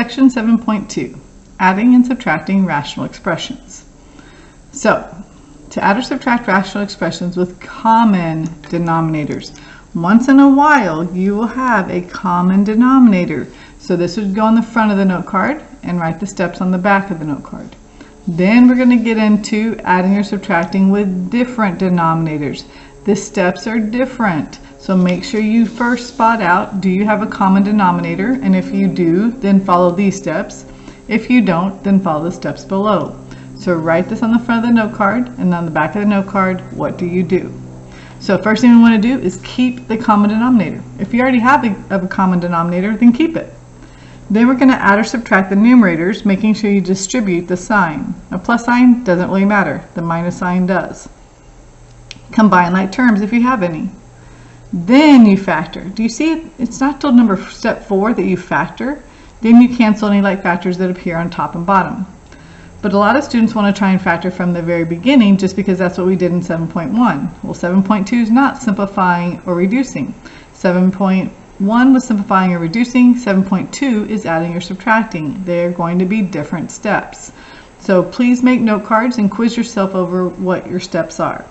Section 7.2, Adding and Subtracting Rational Expressions. So, to add or subtract rational expressions with common denominators. Once in a while, you will have a common denominator. So this would go on the front of the note card and write the steps on the back of the note card. Then we're going to get into adding or subtracting with different denominators. The steps are different. So make sure you first spot out, do you have a common denominator? And if you do, then follow these steps. If you don't, then follow the steps below. So write this on the front of the note card, and on the back of the note card, what do you do? So first thing we want to do is keep the common denominator. If you already have a common denominator, then keep it. Then we're going to add or subtract the numerators, making sure you distribute the sign. A plus sign doesn't really matter. The minus sign does. Combine like terms if you have any. Then you factor. Do you see it's not till step 4 that you factor? Then you cancel any like factors that appear on top and bottom. But a lot of students want to try and factor from the very beginning just because that's what we did in 7.1. Well, 7.2 is not simplifying or reducing. 7.1 was simplifying or reducing. 7.2 is adding or subtracting. They're going to be different steps. So please make note cards and quiz yourself over what your steps are.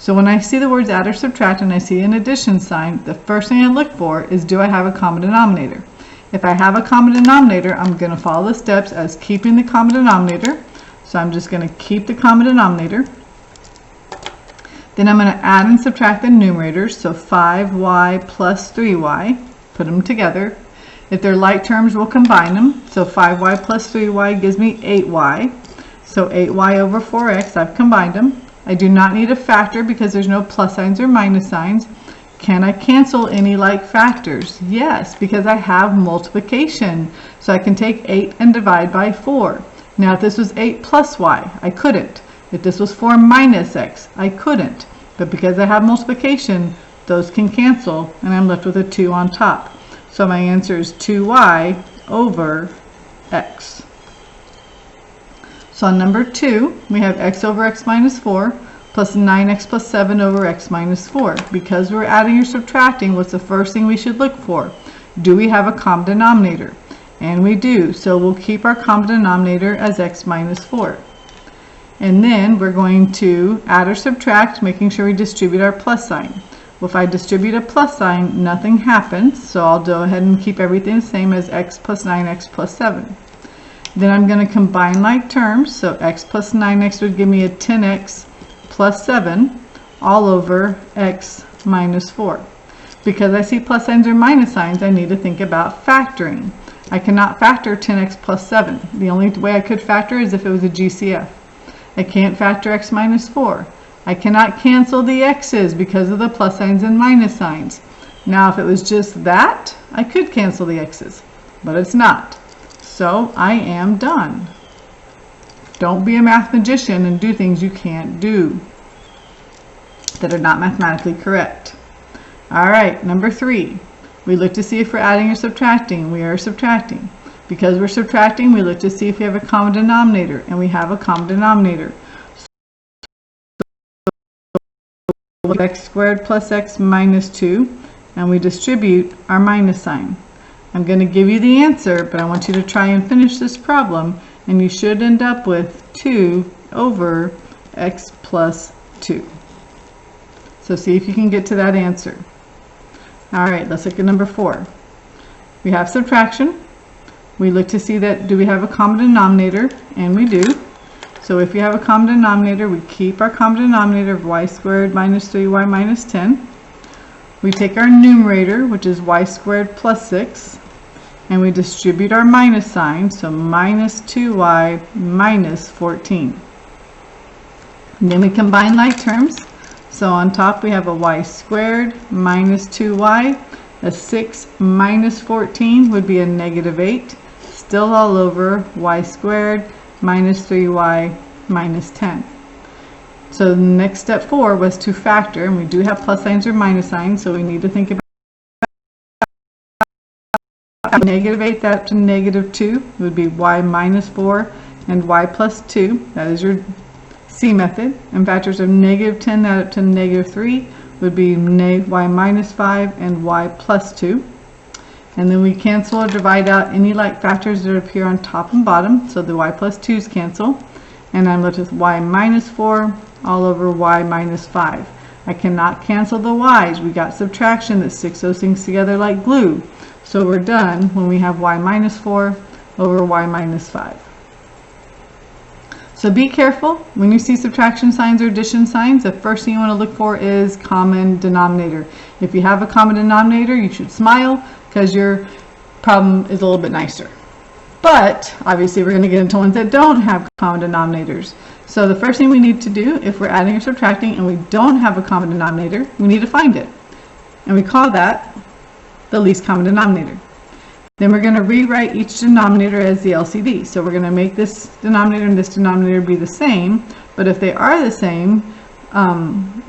So when I see the words add or subtract and I see an addition sign, the first thing I look for is, do I have a common denominator? If I have a common denominator, I'm going to follow the steps as keeping the common denominator. So I'm just going to keep the common denominator. Then I'm going to add and subtract the numerators. So 5y plus 3y, put them together. If they're like terms, we'll combine them. So 5y plus 3y gives me 8y. So 8y over 4x, I've combined them. I do not need a factor because there's no plus signs or minus signs. Can I cancel any like factors? Yes, because I have multiplication. So I can take 8 and divide by 4. Now if this was 8 plus y, I couldn't. If this was 4 minus x, I couldn't. But because I have multiplication, those can cancel and I'm left with a 2 on top. So my answer is 2y over x. So on number 2, we have x over x minus 4 plus 9x plus 7 over x minus 4. Because we're adding or subtracting, what's the first thing we should look for? Do we have a common denominator? And we do. So we'll keep our common denominator as x minus 4. And then we're going to add or subtract, making sure we distribute our plus sign. Well, if I distribute a plus sign, nothing happens. So I'll go ahead and keep everything the same as x plus 9x plus 7. Then I'm going to combine like terms, so x plus 9x would give me a 10x plus 7 all over x minus 4. Because I see plus signs or minus signs, I need to think about factoring. I cannot factor 10x plus 7. The only way I could factor is if it was a GCF. I can't factor x minus 4. I cannot cancel the x's because of the plus signs and minus signs. Now if it was just that, I could cancel the x's, but it's not. So I am done. Don't be a math magician and do things you can't do that are not mathematically correct. All right, number 3. We look to see if we're adding or subtracting. We are subtracting. Because we're subtracting, we look to see if we have a common denominator, and we have a common denominator. So x squared plus x minus 2, and we distribute our minus sign. I'm going to give you the answer, but I want you to try and finish this problem, and you should end up with 2 over x plus 2. So see if you can get to that answer. All right, let's look at number 4. We have subtraction. We look to see that, do we have a common denominator? And we do. So if we have a common denominator, we keep our common denominator of y squared minus 3y minus 10. We take our numerator, which is y squared plus 6, and we distribute our minus sign, so minus 2y minus 14. And then we combine like terms. So on top we have a y squared minus 2y. A 6 minus 14 would be a negative 8. Still all over y squared minus 3y minus 10. So the next step 4 was to factor, and we do have plus signs or minus signs, so we need to think about negative 8 that up to negative 2 would be y minus 4 and y plus 2. That is your C method. And factors of negative 10 that up to negative 3 would be y minus 5 and y plus 2. And then we cancel or divide out any like factors that appear on top and bottom. So the y plus 2's cancel. And I'm left with y minus 4 all over y minus 5. I cannot cancel the y's. We got subtraction that sticks those things together like glue. So we're done when we have y minus 4 over y minus 5. So be careful when you see subtraction signs or addition signs. The first thing you want to look for is common denominator. If you have a common denominator, you should smile because your problem is a little bit nicer. But obviously we're going to get into ones that don't have common denominators. So the first thing we need to do if we're adding or subtracting and we don't have a common denominator, we need to find it. And we call that the least common denominator. Then we're going to rewrite each denominator as the LCD. So we're going to make this denominator and this denominator be the same. But if they are the same,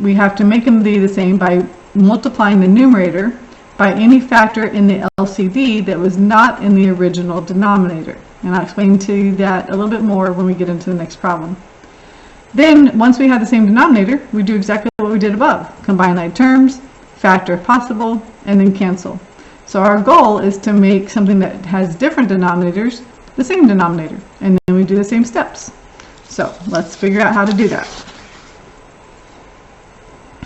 we have to make them be the same by multiplying the numerator by any factor in the LCD that was not in the original denominator. And I'll explain to you that a little bit more when we get into the next problem. Then, once we have the same denominator, we do exactly what we did above. Combine like terms, factor if possible, and then cancel. So our goal is to make something that has different denominators the same denominator. And then we do the same steps. So let's figure out how to do that.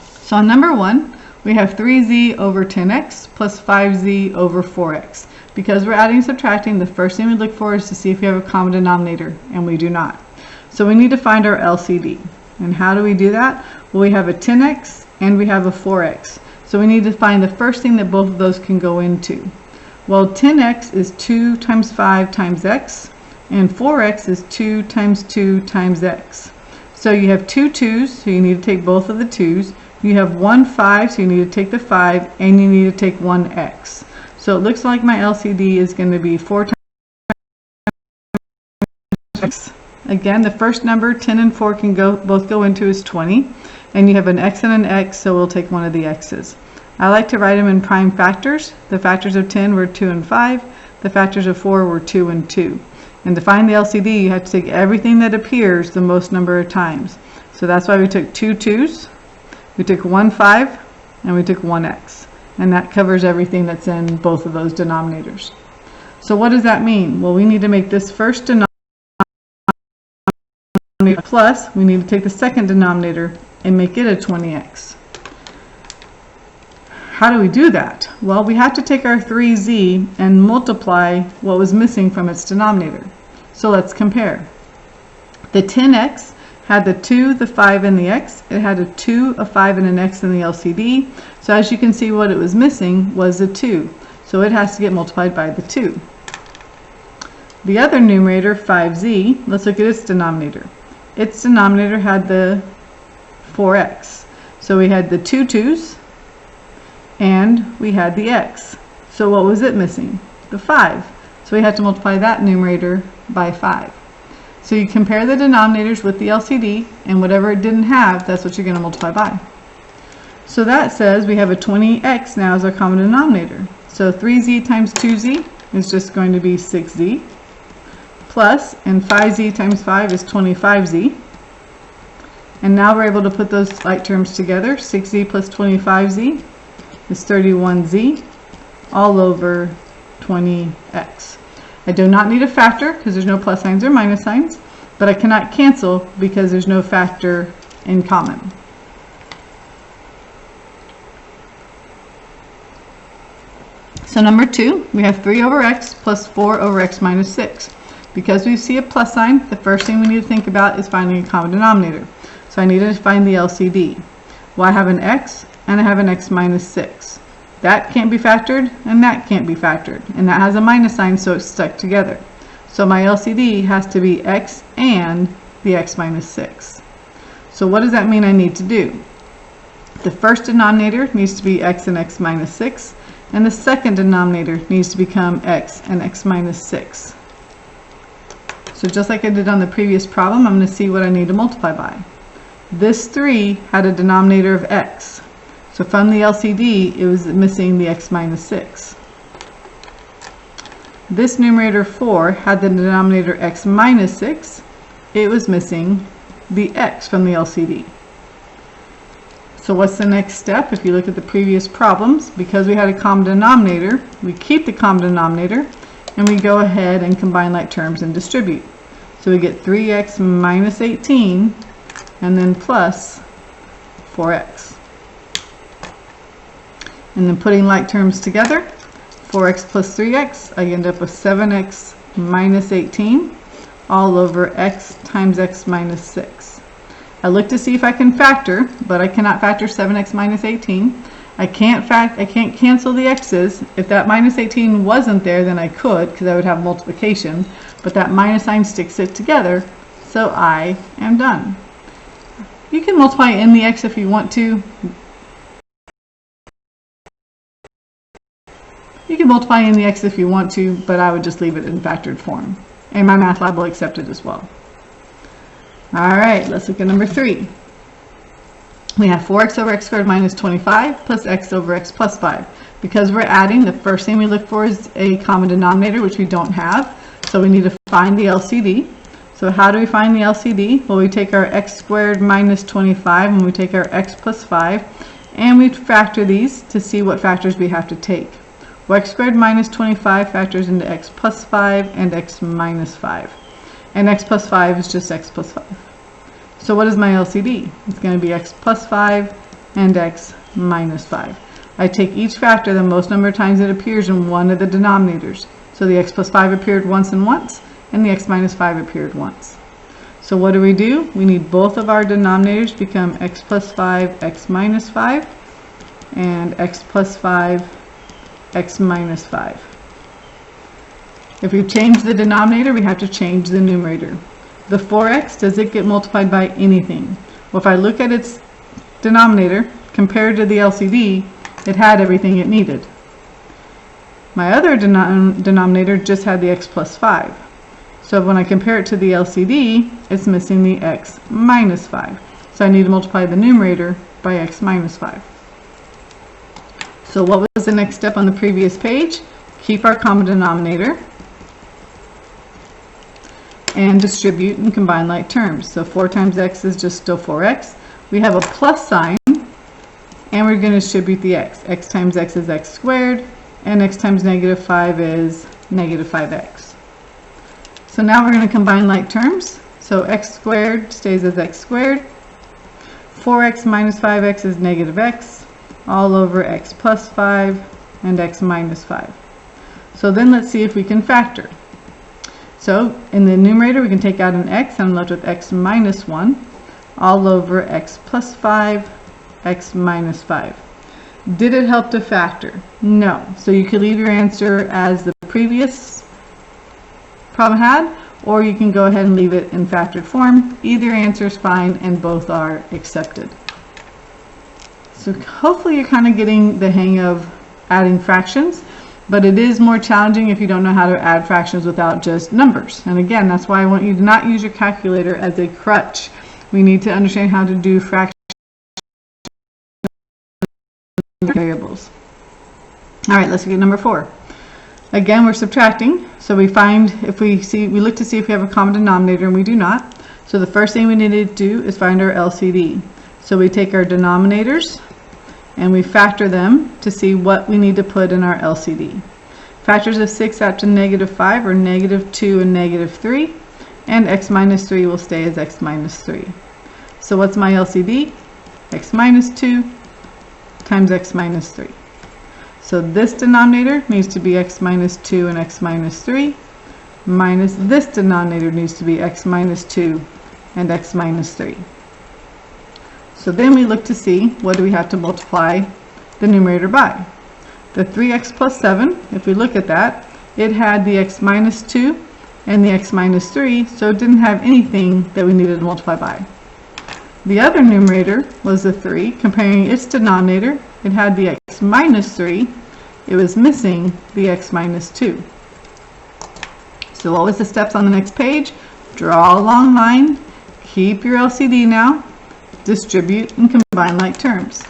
So on number 1, we have 3z over 10x plus 5z over 4x. Because we're adding and subtracting, the first thing we look for is to see if we have a common denominator, and we do not. So we need to find our LCD. And how do we do that? Well, we have a 10x and we have a 4x. So we need to find the first thing that both of those can go into. Well, 10x is 2 times 5 times x, and 4x is 2 times 2 times x. So you have two 2's, so you need to take both of the 2's. You have one 5, so you need to take the 5, and you need to take one x. So it looks like my LCD is going to be 4 times x. Again, the first number, 10 and 4, can both go into is 20. And you have an x and an x, so we'll take one of the x's. I like to write them in prime factors. The factors of 10 were 2 and 5. The factors of 4 were 2 and 2. And to find the LCD, you have to take everything that appears the most number of times. So that's why we took two 2's, we took one 5, and we took one x. And that covers everything that's in both of those denominators. So what does that mean? Well, we need to make this first denominator plus, we need to take the second denominator and make it a 20x. How do we do that? Well, we have to take our 3z and multiply what was missing from its denominator. So let's compare. The 10x had the 2, the 5, and the x. It had a 2, a 5, and an x in the LCD. So as you can see, what it was missing was a 2. So it has to get multiplied by the 2. The other numerator, 5z, let's look at its denominator. Its denominator had the 4x. So we had the two 2's and we had the x. So what was it missing? The 5. So we had to multiply that numerator by 5. So you compare the denominators with the LCD, and whatever it didn't have, that's what you're going to multiply by. So that says we have a 20x now as our common denominator. So 3z times 2z is just going to be 6z. Plus, and 5z times 5 is 25z. And now we're able to put those like terms together. 6z plus 25z is 31z all over 20x. I do not need a factor because there's no plus signs or minus signs, but I cannot cancel because there's no factor in common. So number 2, we have 3 over x plus 4 over x minus 6. Because we see a plus sign, the first thing we need to think about is finding a common denominator. So I need to find the LCD. Well, I have an x and I have an x minus 6. That can't be factored and that can't be factored. And that has a minus sign, so it's stuck together. So my LCD has to be x and the x minus 6. So what does that mean I need to do? The first denominator needs to be x and x minus 6. And the second denominator needs to become x and x minus 6. So just like I did on the previous problem, I'm going to see what I need to multiply by. This 3 had a denominator of x. So from the LCD, it was missing the x minus 6. This numerator 4 had the denominator x minus 6. It was missing the x from the LCD. So what's the next step? If you look at the previous problems, because we had a common denominator, we keep the common denominator and we go ahead and combine like terms and distribute. So we get 3x minus 18 and then plus 4x. And then putting like terms together, 4x plus 3x, I end up with 7x minus 18 all over x times x minus 6. I look to see if I can factor, but I cannot factor 7x minus 18. I can't cancel the x's. If that minus 18 wasn't there, then I could, because I would have multiplication, but that minus sign sticks it together, so I am done. You can multiply in the x if you want to. You can multiply in the x if you want to, but I would just leave it in factored form. And MyMathLab will accept it as well. Alright, let's look at number 3. We have 4x over x squared minus 25 plus x over x plus 5. Because we're adding, the first thing we look for is a common denominator, which we don't have. So we need to find the LCD. So how do we find the LCD? Well, we take our x squared minus 25 and we take our x plus 5 and we factor these to see what factors we have to take. Well, x squared minus 25 factors into x plus 5 and x minus 5. And x plus 5 is just x plus 5. So what is my LCD? It's going to be x plus 5 and x minus 5. I take each factor the most number of times it appears in one of the denominators. So the x plus 5 appeared once and once, and the x minus 5 appeared once. So what do? We need both of our denominators to become x plus 5, x minus 5, and x plus 5, x minus 5. If we change the denominator, we have to change the numerator. The 4x, does it get multiplied by anything? Well, if I look at its denominator, compared to the LCD, it had everything it needed. My other denominator just had the x plus 5. So when I compare it to the LCD, it's missing the x minus 5. So I need to multiply the numerator by x minus 5. So what was the next step on the previous page? Keep our common denominator and distribute and combine like terms. So 4 times x is just still 4x. We have a plus sign and we're going to distribute the x. X times x is x squared and x times negative 5 is negative 5x. So now we're going to combine like terms. So x squared stays as x squared. 4x minus 5x is negative x all over x plus 5 and x minus 5. So then let's see if we can factor. So in the numerator we can take out an x and I'm left with x minus 1 all over x plus 5, x minus 5. Did it help to factor? No. So you could leave your answer as the previous problem had, or you can go ahead and leave it in factored form. Either answer is fine and both are accepted. So hopefully you're kind of getting the hang of adding fractions. But it is more challenging if you don't know how to add fractions without just numbers. And again, that's why I want you to not use your calculator as a crutch. We need to understand how to do fractions variables. All right, let's look at number 4. Again, we're subtracting. So we look to see if we have a common denominator, and we do not. So the first thing we need to do is find our LCD. So we take our denominators and we factor them to see what we need to put in our LCD. Factors of 6 out to negative 5 are negative 2 and negative 3, and x minus 3 will stay as x minus 3. So what's my LCD? X minus 2 times x minus 3. So this denominator needs to be x minus 2 and x minus 3, minus this denominator needs to be x minus 2 and x minus 3. So then we look to see what do we have to multiply the numerator by. The 3x plus 7, if we look at that, it had the x minus 2 and the x minus 3, so it didn't have anything that we needed to multiply by. The other numerator was the 3. Comparing its denominator, it had the x minus 3. It was missing the x minus 2. So what was the steps on the next page? Draw a long line, keep your LCD now, distribute and combine like terms.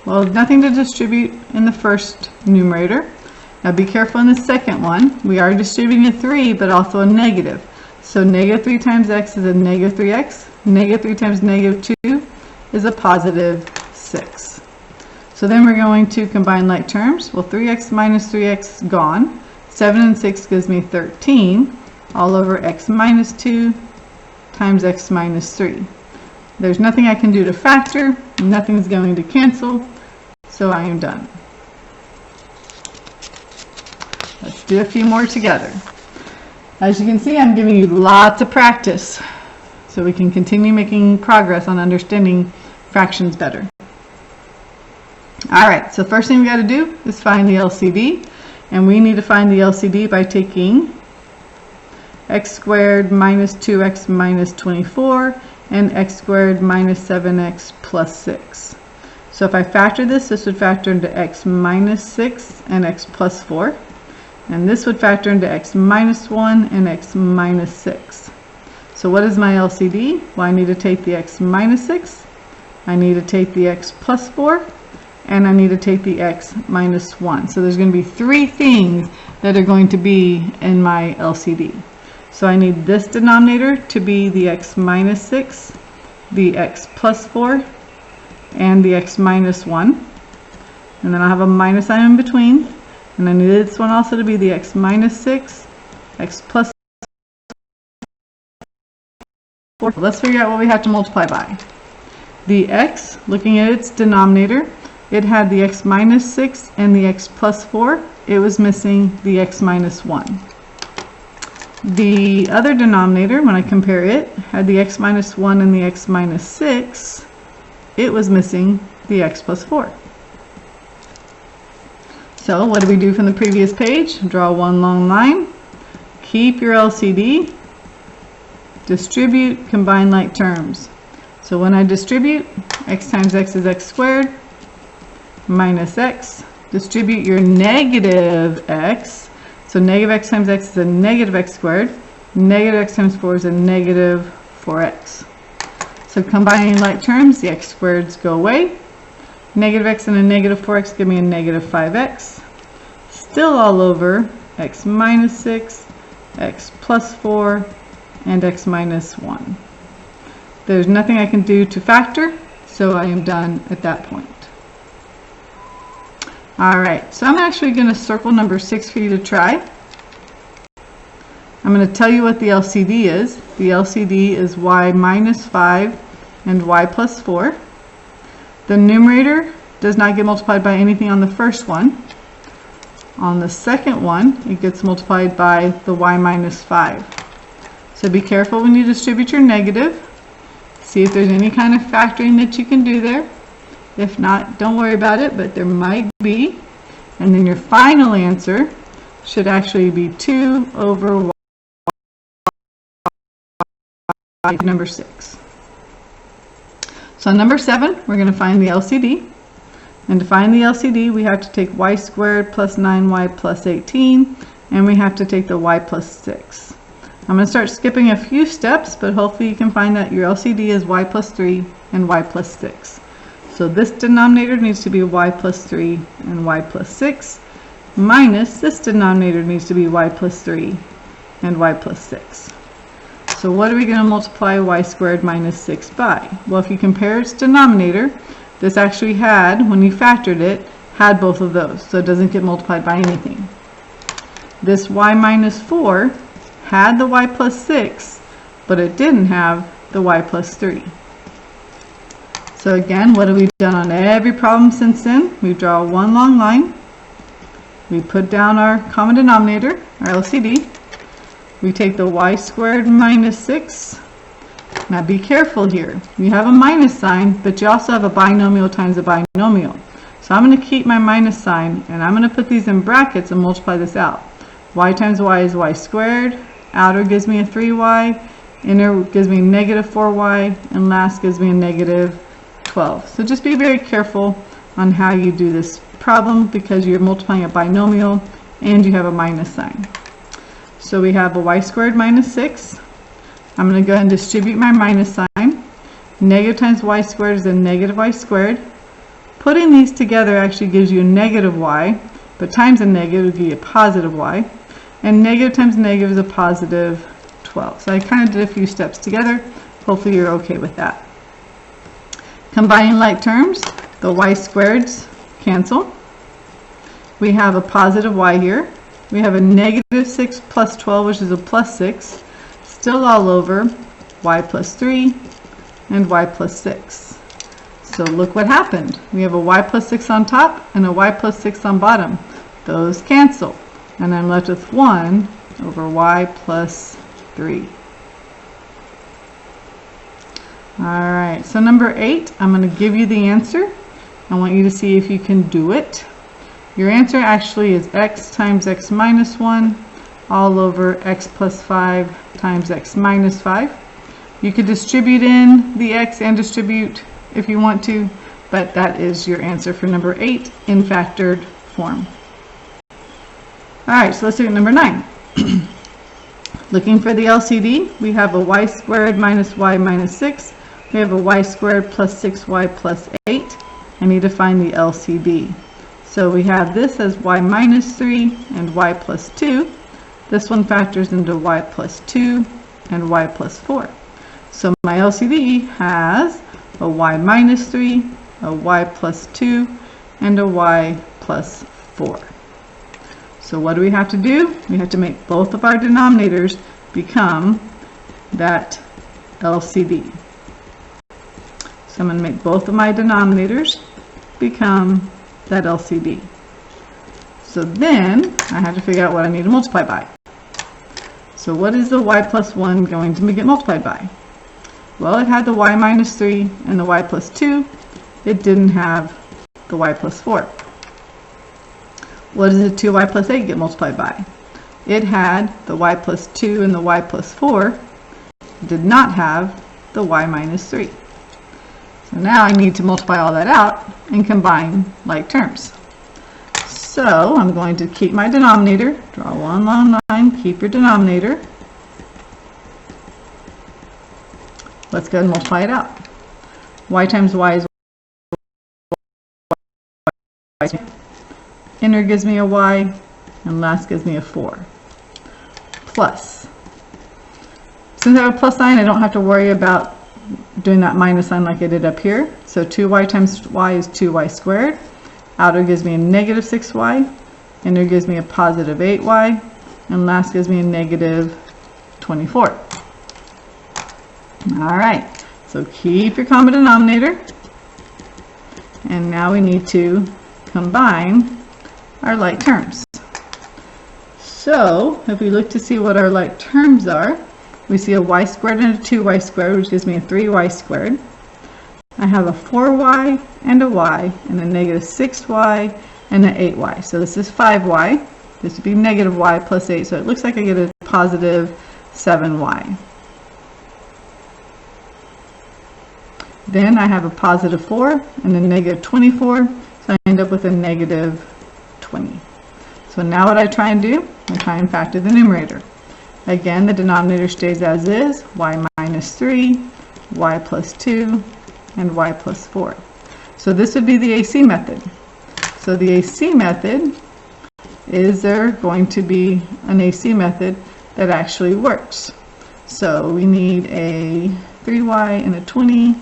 Well, nothing to distribute in the first numerator. Now be careful in the second one. We are distributing a 3 but also a negative. So negative 3 times x is a negative 3x. Negative 3 times negative 2 is a positive 6. 6. So then we're going to combine like terms. Well, 3x minus 3x gone. 7 and 6 gives me 13 all over x minus 2 times x minus 3. There's nothing I can do to factor. Nothing's going to cancel. So I am done. Let's do a few more together. As you can see, I'm giving you lots of practice so we can continue making progress on understanding fractions better. Alright, so first thing we got to do is find the LCD, and we need to find the LCD by taking x squared minus 2x minus 24 and x squared minus 7x plus 6. So if I factor this, this would factor into x minus 6 and x plus 4. And this would factor into x minus 1 and x minus 6. So what is my LCD? Well, I need to take the x minus 6, I need to take the x plus 4, and I need to take the x minus 1. So there's going to be 3 things that are going to be in my LCD. So I need this denominator to be the x minus 6, the x plus 4, and the x minus 1. And then I have a minus sign in between. And I need this one also to be the x minus 6, x plus 4. Let's figure out what we have to multiply by. The x, looking at its denominator, it had the x minus 6 and the x plus 4. It was missing the x minus 1. The other denominator, when I compare it, had the x minus 1 and the x minus 6. It was missing the x plus 4. So what do we do from the previous page? Draw one long line, keep your LCD, distribute, combine like terms. So when I distribute, x times x is x squared minus x. Distribute your negative x. So negative x times x is a negative x squared. Negative x times 4 is a negative 4x. So combining like terms, the x squareds go away. Negative x and a negative 4x give me a negative 5x. Still all over x minus 6, x plus 4, and x minus 1. There's nothing I can do to factor, so I am done at that point. Alright, so I'm actually going to circle number 6 for you to try. I'm going to tell you what the LCD is. The LCD is y minus 5 and y plus 4. The numerator does not get multiplied by anything on the first one. On the second one, it gets multiplied by the y minus 5. So be careful when you distribute your negative. See if there's any kind of factoring that you can do there. If not, don't worry about it, but there might be. And then your final answer should actually be 2 over y number 6. So on number 7, we're going to find the LCD. And to find the LCD, we have to take y squared plus 9y plus 18, and we have to take the y plus 6. I'm going to start skipping a few steps, but hopefully you can find that your LCD is y plus 3 and y plus 6. So this denominator needs to be y plus 3 and y plus 6, minus this denominator needs to be y plus 3 and y plus 6. So what are we going to multiply y squared minus 6 by? Well, if you compare its denominator, this actually had, when you factored it, had both of those, so it doesn't get multiplied by anything. This y minus 4 had the y plus 6, but it didn't have the y plus 3. So again, what have we done on every problem since then? We draw one long line, we put down our common denominator, our LCD, we take the y squared minus 6. Now be careful here. You have a minus sign, but you also have a binomial times a binomial. So I'm going to keep my minus sign, and I'm going to put these in brackets and multiply this out. Y times y is y squared. Outer gives me a 3y. Inner gives me negative 4y. And last gives me a negative 12. So just be very careful on how you do this problem, because you're multiplying a binomial and you have a minus sign. So we have a y squared minus 6. I'm going to go ahead and distribute my minus sign. Negative times y squared is a negative y squared. Putting these together actually gives you a negative y, but times a negative would give you a positive y. And negative times negative is a positive 12. So I kind of did a few steps together. Hopefully you're okay with that. Combining like terms, The y squareds cancel. We have a positive y here. We have a negative 6 plus 12, which is a plus 6, still all over y plus 3 and y plus 6. So look what happened. We have a y plus 6 on top and a y plus 6 on bottom. Those cancel. And I'm left with 1 over y plus 3. Alright, so number 8, I'm going to give you the answer. I want you to see if you can do it. Your answer actually is x times x minus 1 all over x plus 5 times x minus 5. You could distribute in the x and distribute if you want to, but that is your answer for number 8 in factored form. Alright, so let's look at number 9. Looking for the LCD, we have a y squared minus y minus 6. We have a y squared plus 6y plus 8. I need to find the LCD. So we have this as y minus 3 and y plus 2. This one factors into y plus 2 and y plus 4. So my LCD has a y minus 3, a y plus 2, and a y plus 4. So what do we have to do? We have to make both of our denominators become that LCD. So I'm going to make both of my denominators become that LCD. So then I have to figure out what I need to multiply by. So what is the y plus 1 going to get multiplied by? Well, it had the y minus 3 and the y plus 2. It didn't have the y plus 4. What does the 2y plus 8 get multiplied by? It had the y plus 2 and the y plus 4. It did not have the y minus 3. So now I need to multiply all that out and combine like terms. So I'm going to keep my denominator, draw one long line, keep your denominator. Let's go and multiply it out. Y times y is y. Inner gives me a y, and last gives me a 4. Plus. Since I have a plus sign, I don't have to worry about doing that minus sign like I did up here. So 2y times y is 2y squared. Outer gives me a negative 6y. Inner gives me a positive 8y. And last gives me a negative 24. Alright, so keep your common denominator. And now we need to combine our like terms. So if we look to see what our like terms are, we see a y squared and a 2y squared, which gives me a 3y squared. I have a 4y and a y and a negative 6y and an 8y. So this is 5y. This would be negative y plus 8. So it looks like I get a positive 7y. Then I have a positive 4 and a negative 24. So I end up with a negative 20. So now what I try and do, I try and factor the numerator. Again, the denominator stays as is, y minus 3, y plus 2, and y plus 4. So this would be the AC method. So the AC method, is there going to be an AC method that actually works? So we need a 3y and a 20.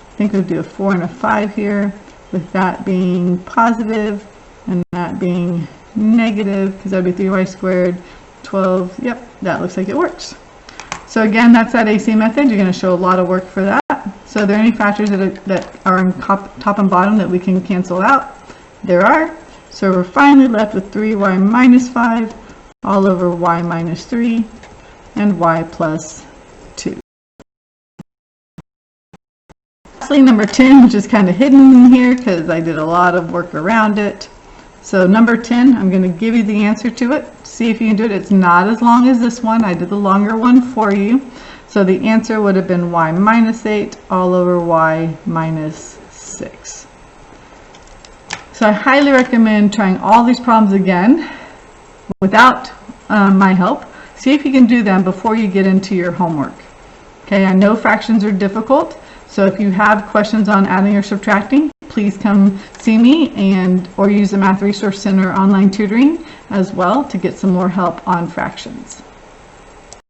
I think we'll do a 4 and a 5 here, with that being positive and that being negative, because that would be 3y squared, 12. Yep, that looks like it works. So again, that's that AC method. You're going to show a lot of work for that. So are there any factors that are in top and bottom that we can cancel out? There are. So we're finally left with 3y minus 5 all over y minus 3 and y plus 2. Lastly, number 10, which is kind of hidden in here because I did a lot of work around it. So number 10, I'm going to give you the answer to it. See if you can do it. It's not as long as this one. I did the longer one for you. So the answer would have been y minus 8 all over y minus 6. So I highly recommend trying all these problems again without my help. See if you can do them before you get into your homework. Okay, I know fractions are difficult. So if you have questions on adding or subtracting, please come see me or use the Math Resource Center online tutoring as well to get some more help on fractions.